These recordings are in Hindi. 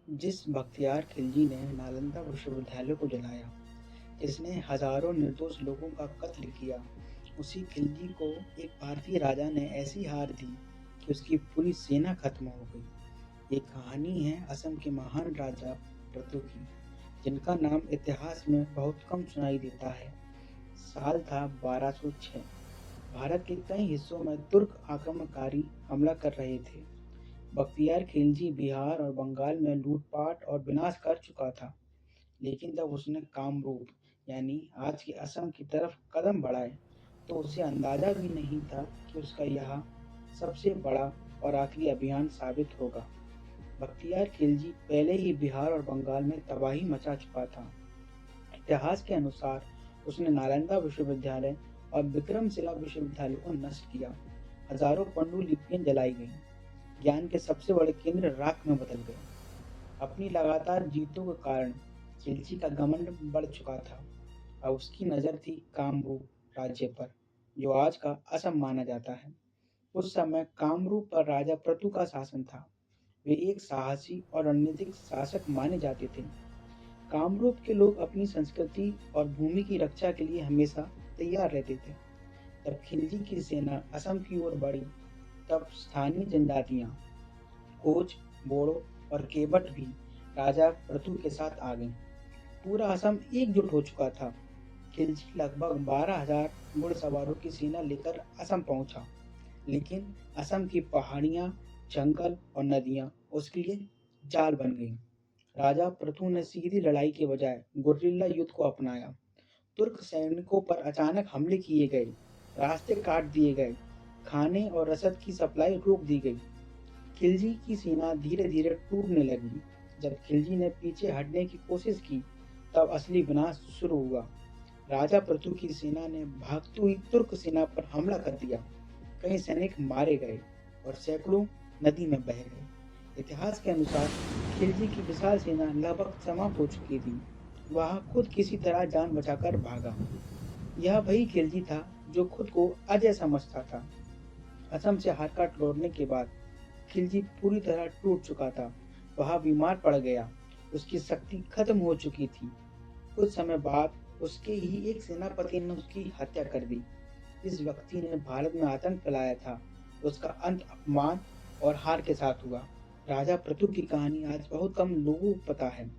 जिस बख्तियार खिलजी ने नालंदा विश्वविद्यालय को जलाया, जिसने हजारों निर्दोष लोगों का कत्ल किया, उसी खिलजी को एक भारतीय राजा ने ऐसी हार दी कि उसकी पूरी सेना खत्म हो गई। ये कहानी है असम के महान राजा प्रतु की, जिनका नाम इतिहास में बहुत कम सुनाई देता है। साल था 1206। भारत के कई हिस्सों में तुर्क आक्रमणकारी हमला कर रहे थे। बख्तियार खिलजी बिहार और बंगाल में लूटपाट और विनाश कर चुका था, लेकिन जब उसने कामरूप यानी आज के असम की तरफ कदम बढ़ाए, तो उसे अंदाजा भी नहीं था कि उसका यह सबसे बड़ा और आखिरी अभियान साबित होगा। बख्तियार खिलजी पहले ही बिहार और बंगाल में तबाही मचा चुका था। इतिहास के अनुसार उसने नालंदा विश्वविद्यालय और विक्रमशिला विश्वविद्यालय को नष्ट किया। हजारों पांडुलिपियां जलाई गईं। ज्ञान के सबसे बड़े केंद्र राख में बदल गए। अपनी लगातार जीतों के कारण खिलजी का घमंड बढ़ चुका था। अब उसकी नजर थी कामरूप राज्य पर, जो आज का असम माना जाता है। उस समय कामरूप पर राजा प्रतु का शासन था। वे एक साहसी और रणनीतिक शासक माने जाते थे। कामरूप के लोग अपनी संस्कृति और भूमि की रक्षा के लिए हमेशा तैयार रहते थे। जब खिलजी की सेना असम की ओर बढ़ी, तब स्थानीय जनजातियां कोच, बोड़ो और केवट भी राजा प्रतु के साथ आ गईं। पूरा असम एकजुट हो चुका था। खिलजी लगभग 12,000 घुड़सवारों की सेना लेकर असम पहुंचा, लेकिन असम की पहाड़ियां, जंगल और नदियां उसके लिए जाल बन गईं। राजा प्रथु ने सीधी लड़ाई के बजाय गुर्रिल्ला युद्ध को अपनाया। तुर्क सैनिकों पर अचानक हमले किए गए, रास्ते काट दिए गए, खाने और रसद की सप्लाई रोक दी गई। खिलजी की सेना धीरे धीरे टूटने लगी। जब खिलजी ने पीछे हटने की कोशिश की, तब असली विनाश शुरू हुआ। राजा प्रतु की सेना ने भागती हुई तुर्क सेना पर हमला कर दिया। कई सैनिक मारे गए और सैकड़ों नदी में बह गए। इतिहास के अनुसार खिलजी की विशाल सेना लगभग समाप्त हो चुकी थी। वह खुद किसी तरह जान बचाकर भागा। यह वही खिलजी था जो खुद को अजय समझता था। असम से हारकाट लौटने के बाद खिलजी पूरी तरह टूट चुका था। वह बीमार पड़ गया। उसकी शक्ति खत्म हो चुकी थी। कुछ समय बाद उसके ही एक सेनापति ने उसकी हत्या कर दी। इस व्यक्ति ने भारत में आतंक फैलाया था। उसका अंत अपमान और हार के साथ हुआ। राजा प्रतु की कहानी आज बहुत कम लोगों को पता है,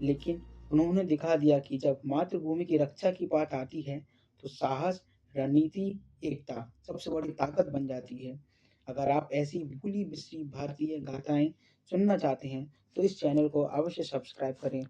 लेकिन उन्होंने दिखा दिया कि जब मातृभूमि की रक्षा की बात आती है, तो साहस, रणनीति, एकता सबसे बड़ी ताकत बन जाती है। अगर आप ऐसी भूली बिसरी भारतीय गाथाएं सुनना चाहते हैं, तो इस चैनल को अवश्य सब्सक्राइब करें।